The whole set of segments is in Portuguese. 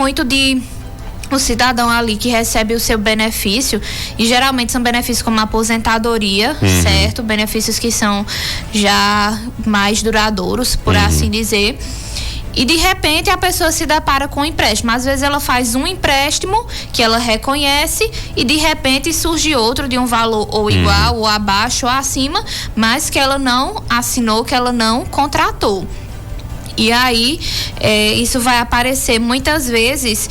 muito de o cidadão ali que recebe o seu benefício, e geralmente são benefícios como aposentadoria, certo? Benefícios que são já mais duradouros, por assim dizer. E de repente a pessoa se depara com um empréstimo. Às vezes ela faz um empréstimo que ela reconhece e de repente surge outro de um valor ou igual, ou abaixo, ou acima, mas que ela não assinou, que ela não contratou. E aí, isso vai aparecer muitas vezes,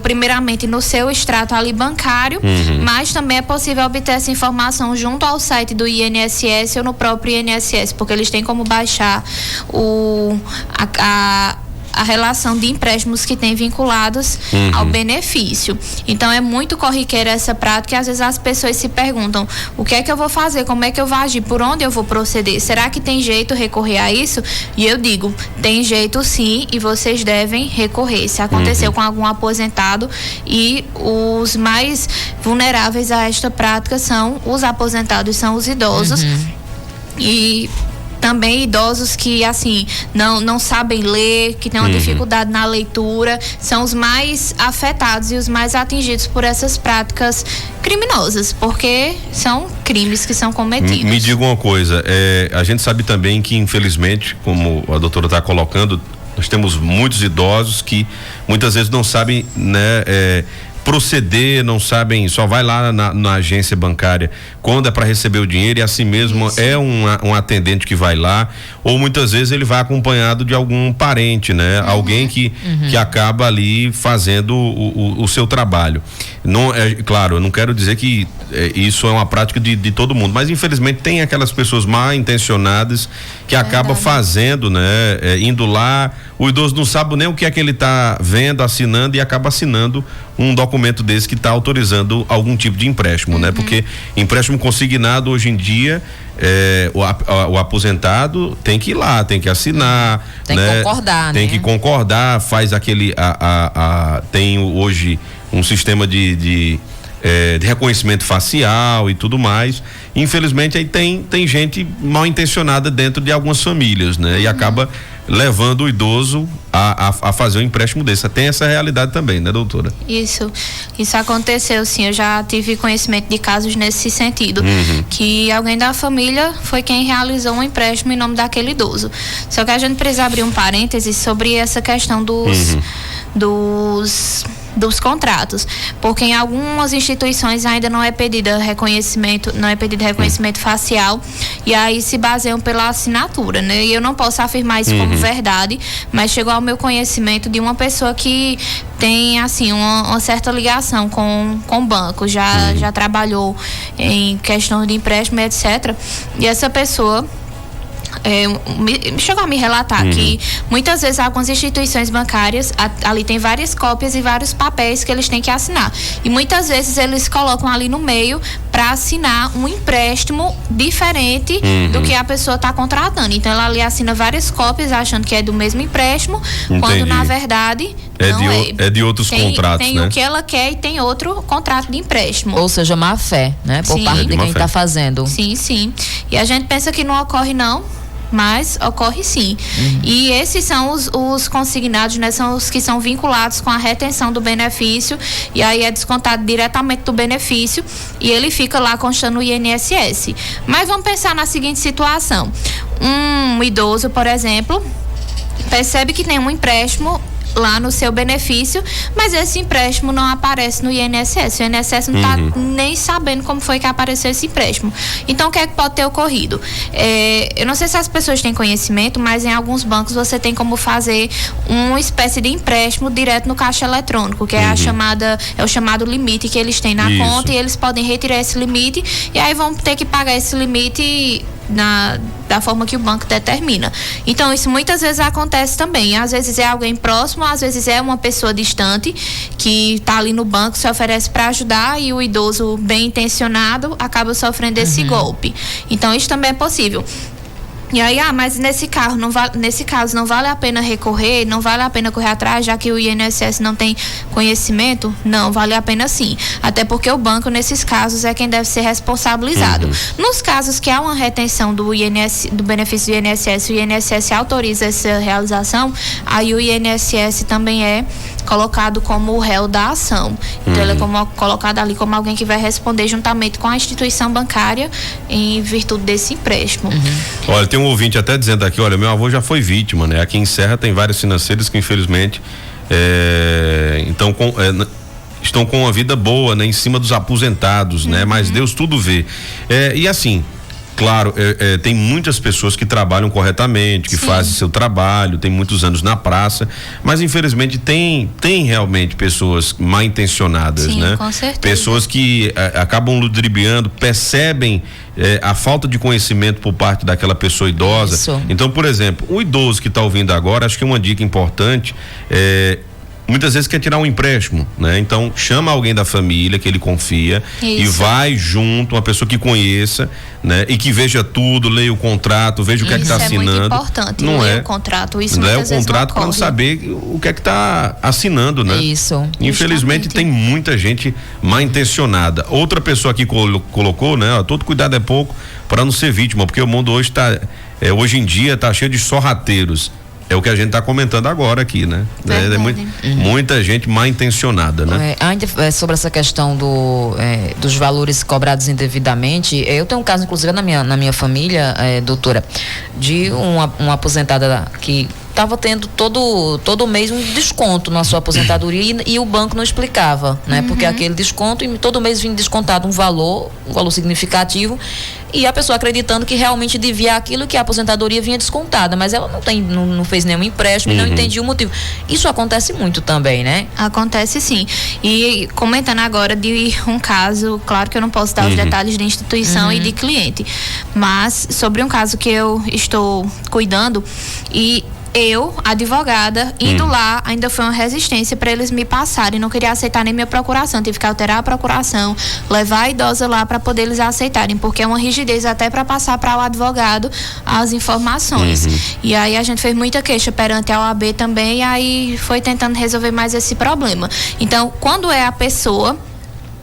primeiramente no seu extrato ali bancário, mas também é possível obter essa informação junto ao site do INSS ou no próprio INSS, porque eles têm como baixar a relação de empréstimos que tem vinculados ao benefício. Então é muito corriqueira essa prática, e às vezes as pessoas se perguntam: o que é que eu vou fazer? Como é que eu vou agir? Por onde eu vou proceder? Será que tem jeito recorrer a isso? E eu digo, tem jeito sim, e vocês devem recorrer. Se aconteceu com algum aposentado, e os mais vulneráveis a esta prática são os aposentados, são os idosos. E também idosos que, assim, não sabem ler, que têm uma dificuldade na leitura, são os mais afetados e os mais atingidos por essas práticas criminosas, porque são crimes que são cometidos. Me diga uma coisa, a gente sabe também que, infelizmente, como a doutora está colocando, nós temos muitos idosos que muitas vezes não sabem, né, proceder, não sabem, só vai lá na agência bancária quando é para receber o dinheiro, e assim mesmo é um atendente que vai lá, ou muitas vezes ele vai acompanhado de algum parente, né? Alguém que acaba ali fazendo o seu trabalho. Não, claro, eu não quero dizer que isso é uma prática de todo mundo, mas infelizmente tem aquelas pessoas mal intencionadas que acabam fazendo, né? Indo lá, o idoso não sabe nem o que é que ele está vendo, assinando, e acaba assinando um documento desse que está autorizando algum tipo de empréstimo, né? Porque empréstimo consignado hoje em dia, o aposentado tem que ir lá, tem que assinar, tem, né? que concordar, tem né? que concordar, faz aquele tem hoje um sistema de reconhecimento facial e tudo mais. Infelizmente aí tem gente mal intencionada dentro de algumas famílias, né? E acaba levando o idoso a fazer um empréstimo desse. Tem essa realidade também, né, doutora? Isso aconteceu, sim. Eu já tive conhecimento de casos nesse sentido, que alguém da família foi quem realizou um empréstimo em nome daquele idoso. Só que a gente precisa abrir um parênteses sobre essa questão dos contratos, porque em algumas instituições ainda não é pedido reconhecimento facial, e aí se baseiam pela assinatura, né? E eu não posso afirmar isso como verdade, mas chegou ao meu conhecimento de uma pessoa que tem, assim, uma certa ligação com banco, já trabalhou em questão de empréstimo, etc. E essa pessoa chegou a me relatar que muitas vezes algumas instituições bancárias ali tem várias cópias e vários papéis que eles têm que assinar, e muitas vezes eles colocam ali no meio para assinar um empréstimo diferente do que a pessoa está contratando. Então ela ali assina várias cópias achando que é do mesmo empréstimo. Entendi. Quando na verdade é de outros contratos, tem né? o que ela quer e tem outro contrato de empréstimo. Ou seja, má fé, né? Por parte de quem está fazendo. Sim. E a gente pensa que não ocorre, não, mas ocorre sim. E esses são os consignados, né? São os que são vinculados com a retenção do benefício, e aí é descontado diretamente do benefício e ele fica lá constando no INSS. Mas vamos pensar na seguinte situação: um idoso, por exemplo, percebe que tem um empréstimo lá no seu benefício, mas esse empréstimo não aparece no INSS. O INSS não está nem sabendo como foi que apareceu esse empréstimo. Então, o que é que pode ter ocorrido? Eu não sei se as pessoas têm conhecimento, mas em alguns bancos você tem como fazer uma espécie de empréstimo direto no caixa eletrônico, que é o chamado limite que eles têm na conta, e eles podem retirar esse limite, e aí vão ter que pagar esse limite da forma que o banco determina. Então isso muitas vezes acontece também. Às vezes é alguém próximo, às vezes é uma pessoa distante que está ali no banco, se oferece para ajudar, e o idoso bem intencionado acaba sofrendo esse golpe. Então isso também é possível. E aí, mas nesse caso não vale a pena recorrer, não vale a pena correr atrás, já que o INSS não tem conhecimento? Não, vale a pena sim. Até porque o banco, nesses casos, é quem deve ser responsabilizado. Nos casos que há uma retenção do benefício do INSS, o INSS autoriza essa realização, aí o INSS também é colocado como o réu da ação. Então ele é colocado ali como alguém que vai responder juntamente com a instituição bancária em virtude desse empréstimo. Olha, tem um ouvinte até dizendo aqui, olha, meu avô já foi vítima, né? Aqui em Serra tem vários financeiros que infelizmente estão com uma vida boa, né? Em cima dos aposentados, né? Mas Deus tudo vê. E assim, claro, tem muitas pessoas que trabalham corretamente, que fazem seu trabalho, tem muitos anos na praça, mas infelizmente tem realmente pessoas mal intencionadas, né? Com certeza. Pessoas que acabam ludibriando, percebem a falta de conhecimento por parte daquela pessoa idosa. Isso. Então, por exemplo, o idoso que está ouvindo agora, acho que uma dica importante muitas vezes quer tirar um empréstimo, né? Então chama alguém da família que ele confia e vai junto, uma pessoa que conheça, né? E que veja tudo, leia o contrato, veja o que é que está assinando. Isso é muito importante, não ler o contrato, isso não é o muitas vezes contrato para não saber o que é que está assinando, né? Isso. Infelizmente tem muita gente mal intencionada. Outra pessoa aqui colocou, né? Todo cuidado é pouco para não ser vítima, porque o mundo hoje hoje em dia tá cheio de sorrateiros. É o que a gente está comentando agora aqui, né? Muita gente mal intencionada, né? Ainda sobre essa questão dos valores cobrados indevidamente, eu tenho um caso, inclusive, na minha família, doutora, de uma aposentada que estava tendo todo mês um desconto na sua aposentadoria e o banco não explicava, né? Porque aquele desconto, e todo mês vinha descontado um valor significativo, e a pessoa acreditando que realmente devia aquilo, que a aposentadoria vinha descontada, mas ela não fez nenhum empréstimo e não entendia o motivo. Isso acontece muito também, né? Acontece sim. E comentando agora de um caso, claro que eu não posso dar os detalhes de instituição e de cliente, mas sobre um caso que eu estou cuidando, e eu, advogada, indo lá, ainda foi uma resistência para eles me passarem. Não queria aceitar nem minha procuração. Tive que alterar a procuração, levar a idosa lá para poder eles aceitarem, porque é uma rigidez até para passar para o advogado as informações. E aí a gente fez muita queixa perante a OAB também, e aí foi tentando resolver mais esse problema. Então, quando é a pessoa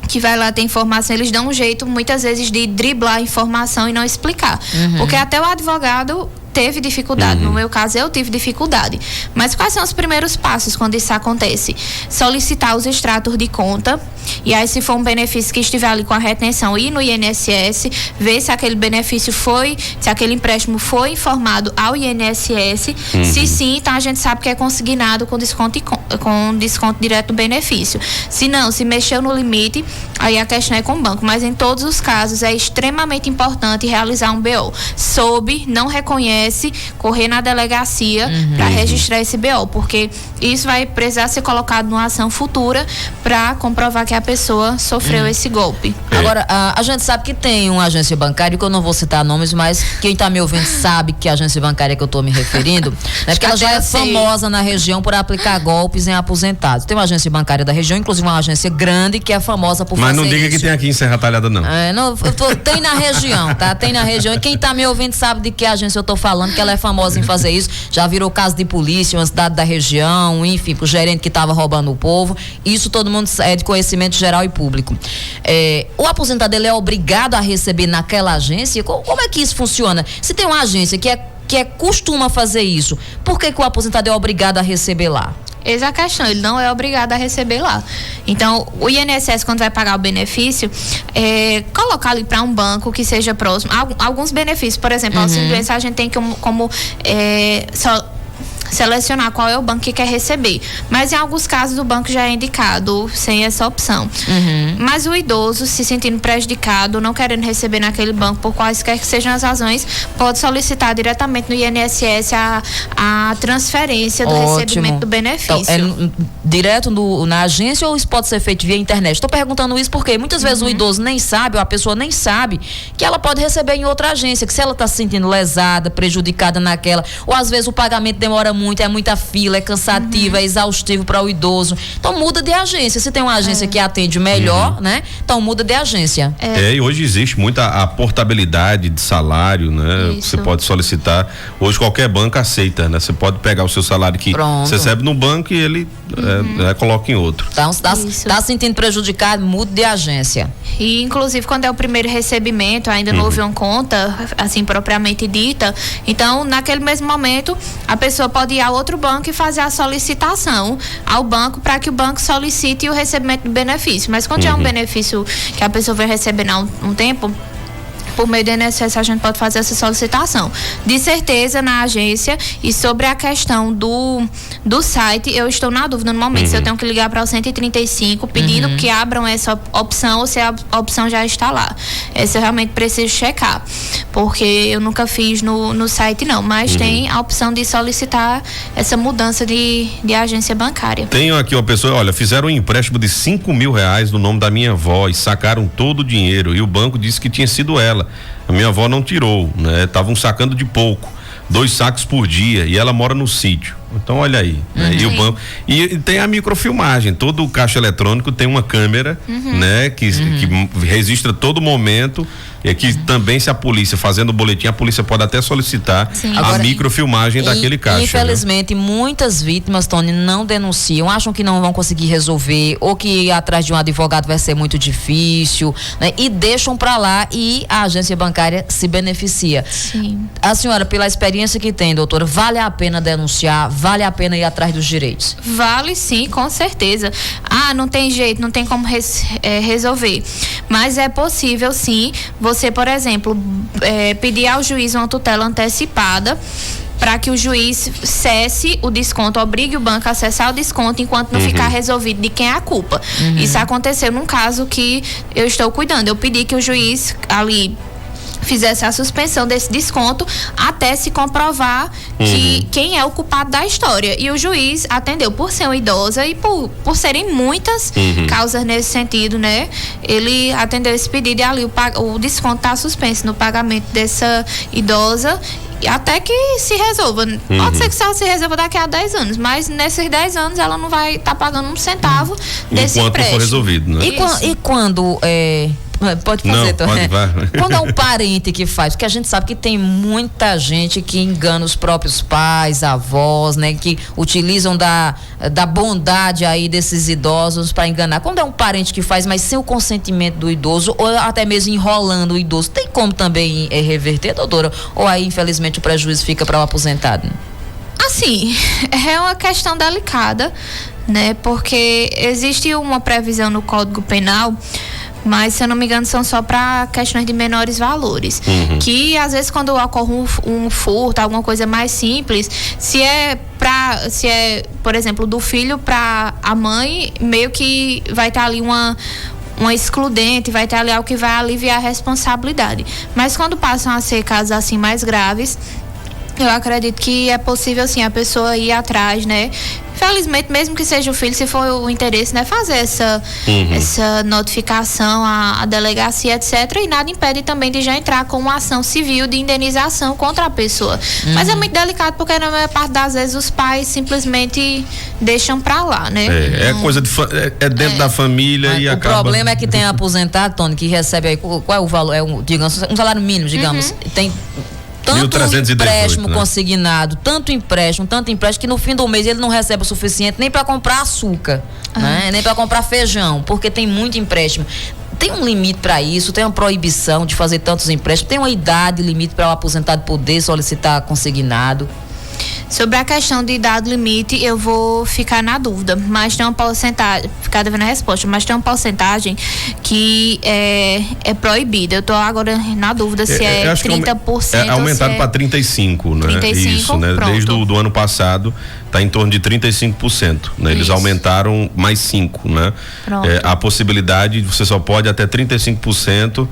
que vai lá ter informação, eles dão um jeito muitas vezes de driblar a informação e não explicar. Porque até o advogado teve dificuldade. No meu caso, eu tive dificuldade. Mas quais são os primeiros passos quando isso acontece? Solicitar os extratos de conta, e aí, se for um benefício que estiver ali com a retenção, ir no INSS, ver se aquele benefício se aquele empréstimo foi informado ao INSS. Se sim, então a gente sabe que é consignado com desconto direto do benefício. Se não, se mexeu no limite, aí a questão é com o banco. Mas em todos os casos é extremamente importante realizar um BO. Não reconhece, correr na delegacia para registrar esse BO, porque isso vai precisar ser colocado numa ação futura para comprovar que a pessoa sofreu esse golpe. Agora, a gente sabe que tem uma agência bancária, que eu não vou citar nomes, mas quem está me ouvindo sabe que a agência bancária que eu estou me referindo, né, porque ela já é famosa na região por aplicar golpes em aposentados. Tem uma agência bancária da região, inclusive uma agência grande, que é famosa por fazer isso. Mas não diga que tem aqui em Serra Talhada, não. Tem na região, tá? Tem na região. E quem está me ouvindo sabe de que agência eu estou falando, que ela é famosa em fazer isso. Já virou caso de polícia, uma cidade da região, enfim, pro gerente que estava roubando o povo. Isso todo mundo é de conhecimento geral e público. O aposentado, ele é obrigado a receber naquela agência? Como é que isso funciona? Se tem uma agência que costuma fazer isso, por que o aposentado é obrigado a receber lá? Eis a questão, ele não é obrigado a receber lá. Então, o INSS, quando vai pagar o benefício, colocar ali para um banco que seja próximo. Alguns benefícios, por exemplo, a auxílio-doença, a gente tem como selecionar qual é o banco que quer receber. Mas em alguns casos o banco já é indicado sem essa opção. Mas o idoso, se sentindo prejudicado, não querendo receber naquele banco, por quaisquer que sejam as razões, pode solicitar diretamente no INSS a transferência do recebimento do benefício. Então, direto na agência, ou isso pode ser feito via internet? Estou perguntando isso porque muitas vezes o idoso nem sabe, ou a pessoa nem sabe, que ela pode receber em outra agência, que se ela está se sentindo lesada, prejudicada naquela, ou às vezes o pagamento demora muito, é muita fila, é cansativo, é exaustivo para o idoso. Então muda de agência. Se tem uma agência que atende melhor, né? Então muda de agência. E hoje existe muita a portabilidade de salário, né? Isso. Você pode solicitar. Hoje qualquer banco aceita, né? Você pode pegar o seu salário que você recebe no banco e ele coloca em outro. Então, tá sentindo prejudicado, muda de agência. E inclusive quando é o primeiro recebimento, ainda não houve uma conta, assim, propriamente dita, então naquele mesmo momento a pessoa pode ir a outro banco e fazer a solicitação ao banco para que o banco solicite o recebimento do benefício. Mas quando já é um benefício que a pessoa vem recebendo há um tempo, por meio do INSS a gente pode fazer essa solicitação. De certeza na agência. E sobre a questão do site, eu estou na dúvida no momento se eu tenho que ligar para o 135 pedindo que abram essa opção ou se a opção já está lá. Essa eu realmente preciso checar, porque eu nunca fiz no site não, mas tem a opção de solicitar essa mudança de agência bancária. Tenho aqui uma pessoa, olha, fizeram um empréstimo de R$5.000 no nome da minha avó e sacaram todo o dinheiro e o banco disse que tinha sido ela. A minha avó não tirou, né? Estavam sacando de pouco, 2 sacos por dia e ela mora no sítio. Então olha aí, né? E o banco e tem a microfilmagem, todo o caixa eletrônico tem uma câmera, né? Que registra todo momento e que também se a polícia fazendo o boletim, a polícia pode até solicitar a microfilmagem daquele caixa. Infelizmente, muitas vítimas, Tony, não denunciam, acham que não vão conseguir resolver ou que ir atrás de um advogado vai ser muito difícil, né? E deixam pra lá e a agência bancária se beneficia. Sim. A senhora, pela experiência que tem, doutora, vale a pena denunciar? Vale a pena ir atrás dos direitos? Vale sim, com certeza. Não tem jeito, não tem como resolver. Mas é possível sim, você, por exemplo, pedir ao juiz uma tutela antecipada para que o juiz cesse o desconto, obrigue o banco a cessar o desconto enquanto não ficar resolvido de quem é a culpa. Isso aconteceu num caso que eu estou cuidando. Eu pedi que o juiz ali fizesse a suspensão desse desconto até se comprovar que quem é o culpado da história. E o juiz atendeu por ser uma idosa e por serem muitas causas nesse sentido, né? Ele atendeu esse pedido e ali o desconto está suspenso no pagamento dessa idosa até que se resolva. Pode ser que só se resolva daqui a 10 anos, mas nesses 10 anos ela não vai estar pagando um centavo desse enquanto empréstimo. for resolvido, né? E quando pode fazer, não, pode, vai. Quando é um parente que faz, porque a gente sabe que tem muita gente que engana os próprios pais, avós, né, que utilizam da bondade aí desses idosos para enganar. Quando é um parente que faz, mas sem o consentimento do idoso ou até mesmo enrolando o idoso, tem como também reverter, doutora? Ou aí, infelizmente, o prejuízo fica para o aposentado? Assim, é uma questão delicada, né, porque existe uma previsão no Código Penal, mas se eu não me engano são só para questões de menores valores, que às vezes quando ocorre um furto, alguma coisa mais simples, se é por exemplo do filho para a mãe, meio que vai estar ali uma excludente, vai ter ali algo que vai aliviar a responsabilidade, mas quando passam a ser casos assim mais graves, eu acredito que é possível sim a pessoa ir atrás, né? Felizmente, mesmo que seja o filho, se for o interesse, né? Fazer essa notificação à delegacia, etc. E nada impede também de já entrar com uma ação civil de indenização contra a pessoa. Mas é muito delicado porque na maior parte das vezes os pais simplamente deixam pra lá, né? Coisa dentro da família. Mas e o acaba... problema é que tem aposentado, Tony, que recebe aí, qual é o valor? Digamos, um salário mínimo, digamos. Tem tanto empréstimo consignado, tanto empréstimo, que no fim do mês ele não recebe o suficiente nem para comprar açúcar, né? Nem para comprar feijão, porque tem muito empréstimo. Tem um limite para isso, tem uma proibição de fazer tantos empréstimos, tem uma idade limite para o aposentado poder solicitar consignado. Sobre a questão de idade limite, eu vou ficar na dúvida, mas tem uma porcentagem, ficar devendo a resposta, mas tem uma porcentagem que é proibida. Eu tô agora na dúvida se é 30%. É aumentado para 35%, né? 35%, isso, né? pronto. Desde o ano passado está em torno de 35%, né? Eles aumentaram mais 5%, né? A possibilidade, você só pode até 35%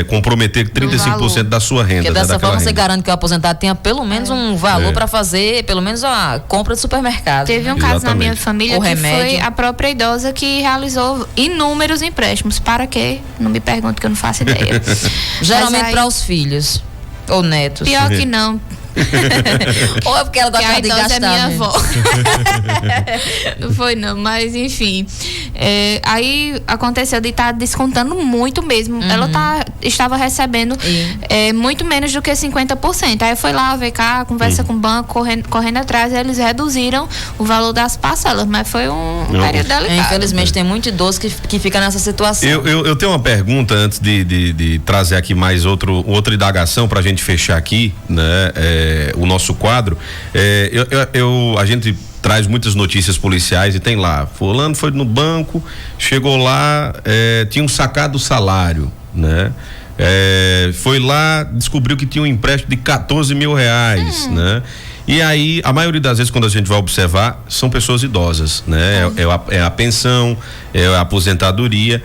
comprometer 35% da sua renda. Porque dessa forma você renda. garante que o aposentado tenha pelo menos um valor para fazer, pelo menos a compra de supermercado. Teve um caso na minha família que foi a própria idosa que realizou inúmeros empréstimos. Para quê? Não me pergunto que eu não faço ideia. Geralmente para os filhos ou netos. Pior que não. Ou é porque ela gosta de gastar? É minha mesmo. avó. Não foi não, mas enfim. Aí aconteceu de estar descontando muito mesmo. Ela estava recebendo muito menos do que 50%. Aí foi lá, VK, conversa com o banco, correndo atrás, e eles reduziram o valor das parcelas, mas foi um período delicado. Infelizmente tem muito idoso que fica nessa situação. Eu tenho uma pergunta antes de trazer aqui mais outra indagação pra gente fechar aqui, né? O nosso quadro. A gente traz muitas notícias policiais e tem lá, fulano foi no banco, chegou lá, tinha sacado o salário, né? Foi lá, descobriu que tinha um empréstimo de 14 mil reais, né? E aí, a maioria das vezes, quando a gente vai observar, são pessoas idosas, né? É a pensão, é a aposentadoria.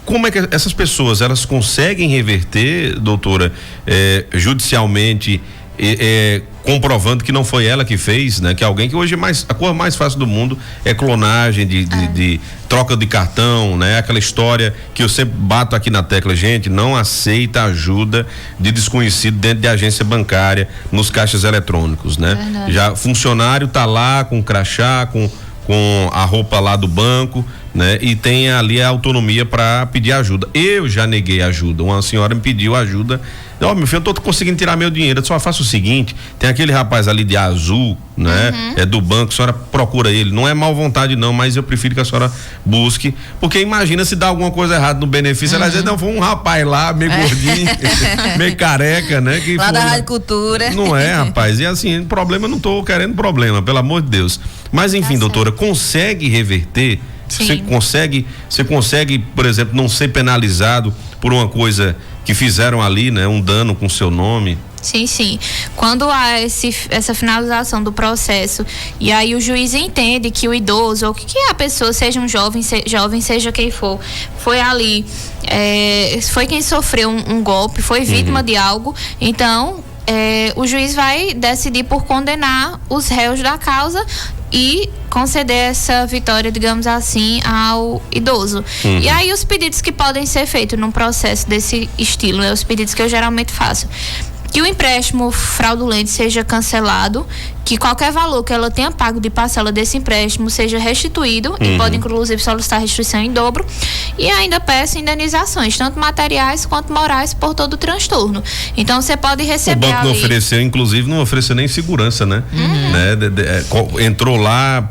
Como é que essas pessoas, elas conseguem reverter, doutora, judicialmente, comprovando que não foi ela que fez, né? Que alguém que hoje a coisa mais fácil do mundo é clonagem de troca de cartão, né? Aquela história que eu sempre bato aqui na tecla, gente, não aceita ajuda de desconhecido dentro de agência bancária nos caixas eletrônicos, né? Verdade. Já funcionário tá lá com crachá, com a roupa lá do banco, né? E tem ali a autonomia para pedir ajuda. Eu já neguei ajuda. Uma senhora me pediu ajuda. Meu filho, eu tô conseguindo tirar meu dinheiro. Eu só faço o seguinte: tem aquele rapaz ali de azul, né? É do banco, a senhora procura ele. Não é mal vontade, não, mas eu prefiro que a senhora busque. Porque imagina se dá alguma coisa errada no benefício. Ela diz, não, foi um rapaz lá, meio gordinho, meio careca, né? Que lá da Rádio Cultura. Não é, rapaz. E assim, problema, não tô querendo problema, pelo amor de Deus. Mas enfim, doutora, consegue reverter? Você consegue, por exemplo, não ser penalizado por uma coisa que fizeram ali, né? Um dano com seu nome? Sim. Quando há essa finalização do processo e aí o juiz entende que o idoso ou que a pessoa, seja um jovem, seja quem for, foi ali, foi quem sofreu um golpe, foi vítima de algo, então o juiz vai decidir por condenar os réus da causa e conceder essa vitória, digamos assim, ao idoso. E aí os pedidos que podem ser feitos num processo desse estilo, né? Os pedidos que eu geralmente faço: que o empréstimo fraudulento seja cancelado, que qualquer valor que ela tenha pago de parcela desse empréstimo seja restituído, e pode inclusive solicitar restituição em dobro, e ainda peça indenizações, tanto materiais quanto morais, por todo o transtorno. Então você pode receber. O banco não ofereceu, inclusive não ofereceu nem segurança, né? Entrou lá,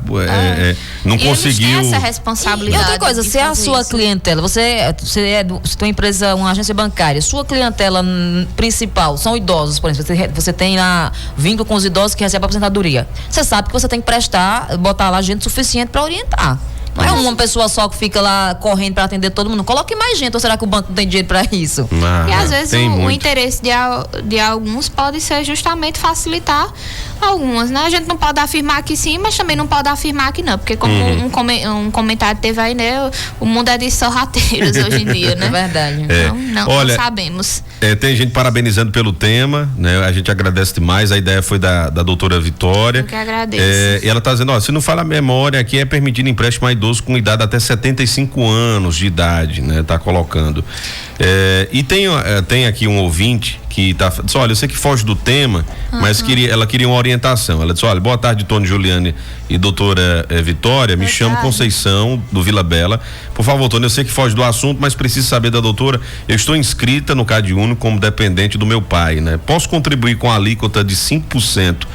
não e conseguiu. Eles têm essa responsabilidade. E outra coisa, se é a sua clientela, você tem uma empresa, uma agência bancária, sua clientela principal são idosos, por exemplo, você tem lá vínculo com os idosos que recebem aposentadoria. Você sabe que você tem que botar lá gente suficiente para orientar. Não é uma pessoa só que fica lá correndo para atender todo mundo. Coloque mais gente, ou será que o banco não tem dinheiro para isso? E às vezes o interesse de alguns pode ser justamente facilitar algumas, né? A gente não pode afirmar que sim, mas também não pode afirmar que não, porque como um comentário teve aí, né? O mundo é de sorrateiros hoje em dia, né? É verdade. Olha, não sabemos. Tem gente parabenizando pelo tema, né? A gente agradece demais. A ideia foi da doutora Vitória. Eu que agradeço. E ela tá dizendo, se não fala a memória, aqui é permitido empréstimo a idoso com idade até 75 anos de idade, né? Tá colocando. E tem aqui um ouvinte que disse, olha, eu sei que foge do tema, mas ela queria uma orientação. Ela disse, olha, boa tarde, Tony, Juliane e doutora Vitória, me chamo Conceição, do Vila Bela. Por favor, Tony, eu sei que foge do assunto, mas preciso saber da doutora, eu estou inscrita no CadÚnico como dependente do meu pai, né? Posso contribuir com a alíquota de 5%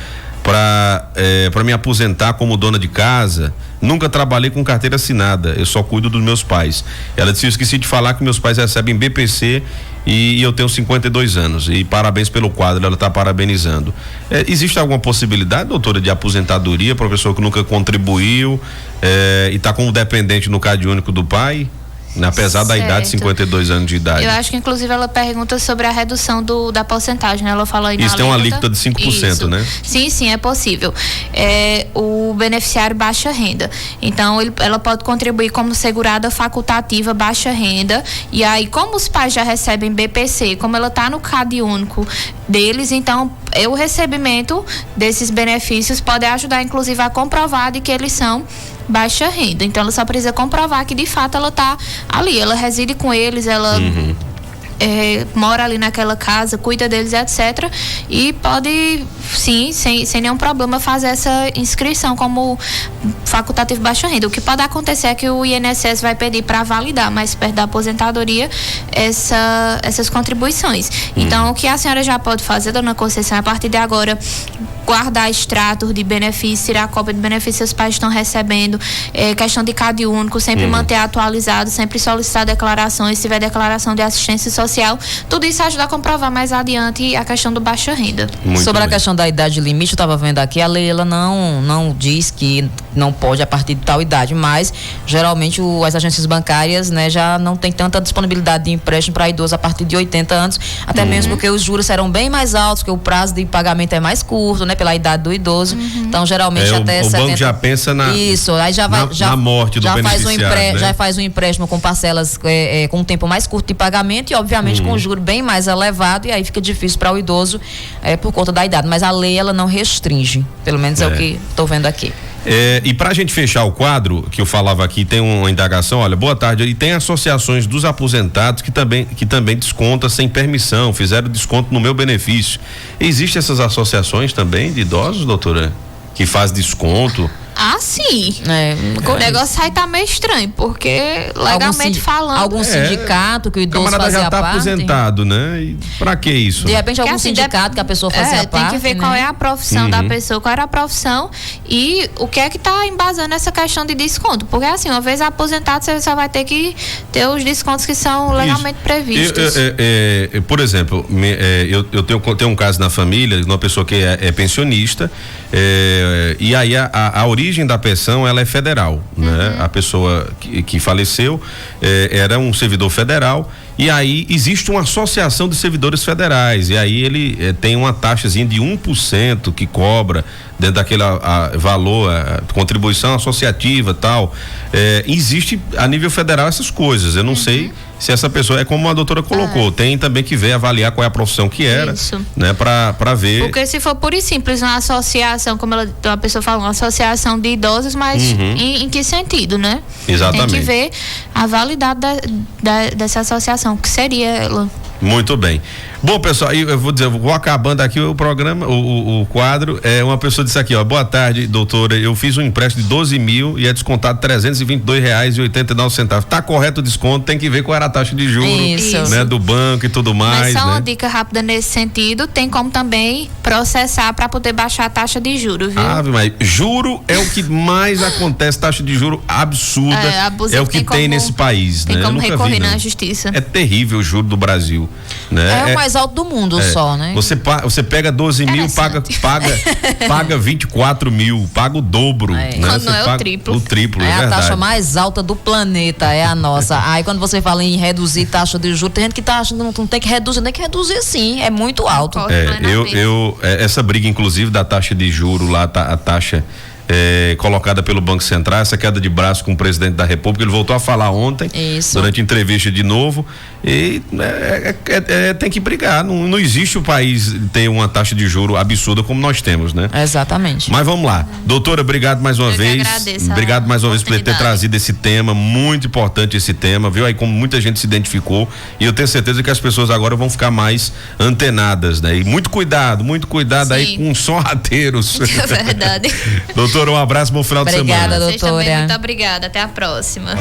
para me aposentar como dona de casa? Nunca trabalhei com carteira assinada, eu só cuido dos meus pais. Ela disse, eu esqueci de falar que meus pais recebem BPC e eu tenho 52 anos. E parabéns pelo quadro, ela está parabenizando. Existe alguma possibilidade, doutora, de aposentadoria para a pessoa que nunca contribuiu e está como dependente no CadÚnico do pai? Apesar da idade de 52 anos de idade. Eu acho que inclusive ela pergunta sobre a redução da porcentagem, né? Ela falou aí na Isso tem uma alíquota de 5%, isso, né? Sim, é possível. O beneficiário baixa renda. Então, ela pode contribuir como segurada facultativa baixa renda. E aí, como os pais já recebem BPC, como ela está no CadÚnico deles, então o recebimento desses benefícios pode ajudar, inclusive, a comprovar de que eles são baixa renda. Então ela só precisa comprovar que de fato ela está ali, ela reside com eles, ela mora ali naquela casa, cuida deles, etc. E pode, sim, sem nenhum problema, fazer essa inscrição como facultativo baixa renda. O que pode acontecer é que o INSS vai pedir para validar mais perto da aposentadoria essas contribuições. Então, o que a senhora já pode fazer, dona Conceição, a partir de agora, guardar extratos de benefícios, tirar cópia de benefícios que os pais estão recebendo, questão de CAD único, sempre manter atualizado, sempre solicitar declarações, se tiver declaração de assistência social, tudo isso ajuda a comprovar mais adiante a questão do baixa renda. Sobre a questão da idade limite, eu estava vendo aqui, a lei ela não diz que não pode a partir de tal idade, mas geralmente as agências bancárias, né, já não tem tanta disponibilidade de empréstimo para idosos a partir de 80 anos, até mesmo porque os juros serão bem mais altos, porque o prazo de pagamento é mais curto, né, pela idade do idoso. Então, geralmente até o 70... banco já pensa Isso, aí já vai na morte do beneficiário, né? Já faz um empréstimo com parcelas com um tempo mais curto de pagamento e, obviamente, com um juro bem mais elevado, e aí fica difícil para o idoso por conta da idade. Mas a lei, ela não restringe, pelo menos é o que estou vendo aqui. E para a gente fechar o quadro, que eu falava aqui, tem uma indagação, olha, boa tarde, e tem associações dos aposentados que também descontam sem permissão, fizeram desconto no meu benefício. Existem essas associações também de idosos, doutora, que faz desconto? Ah, sim. O negócio aí tá meio estranho, porque legalmente falando. Algum sindicato que o idoso fazia parte. O camarada já tá aposentado, né? E pra que isso? De repente algum sindicato que a pessoa fazia parte. Tem que ver qual é a profissão da pessoa, qual era a profissão e o que é que tá embasando essa questão de desconto. Porque assim, uma vez aposentado, você só vai ter que ter os descontos que são legalmente previstos. Por exemplo, eu tenho um caso na família de uma pessoa que é pensionista, e aí a origem da pensão, ela é federal, né? A pessoa que faleceu era um servidor federal, e aí existe uma associação de servidores federais, e aí ele tem uma taxazinha de 1% que cobra dentro daquele valor, contribuição associativa e tal. Existe a nível federal essas coisas, eu não sei se essa pessoa é como a doutora colocou, tem também que ver, avaliar qual é a profissão que era, né, para ver. Porque se for pura e simples uma associação, como a pessoa falou, uma associação de idosos, mas em que sentido, né? Exatamente. Tem que ver a validade dessa associação, que seria ela. Muito bem. Bom, pessoal, eu vou acabando aqui o programa, o quadro. Uma pessoa disse aqui, ó, boa tarde, doutora, eu fiz um empréstimo de 12 mil e é descontado R$322,89. Tá correto o desconto, tem que ver qual era a taxa de juros, né, do banco e tudo mais. Mas só uma né? dica rápida nesse sentido, tem como também processar para poder baixar a taxa de juros, viu? Mas juro é o que mais acontece, taxa de juro absurda, é o que tem nesse país, né? Tem como recorrer na justiça. É terrível o juro do Brasil, né? É o mais alto do mundo só, né? Você pega 12 mil, paga 24 mil, paga o dobro, né? Quando não é o triplo. O triplo, é verdade. A taxa mais alta do planeta, é a nossa. Aí quando você fala em reduzir taxa de juros, tem gente que tá achando que não tem que reduzir, tem que reduzir sim, é muito alto. Essa briga inclusive da taxa de juro lá, a taxa colocada pelo Banco Central, essa queda de braço com o presidente da República, ele voltou a falar ontem, durante a entrevista de novo, e tem que brigar, não existe o país ter uma taxa de juro absurda como nós temos, né? Exatamente. Mas vamos lá, doutora, obrigado mais uma vez, obrigado mais uma vez por ter trazido esse tema, muito importante esse tema, viu aí como muita gente se identificou, e eu tenho certeza que as pessoas agora vão ficar mais antenadas, né? E muito cuidado aí com sorrateiros. É verdade. Doutora, um abraço, bom final de semana. Obrigada, doutora. Vocês também, muito obrigada. Até a próxima.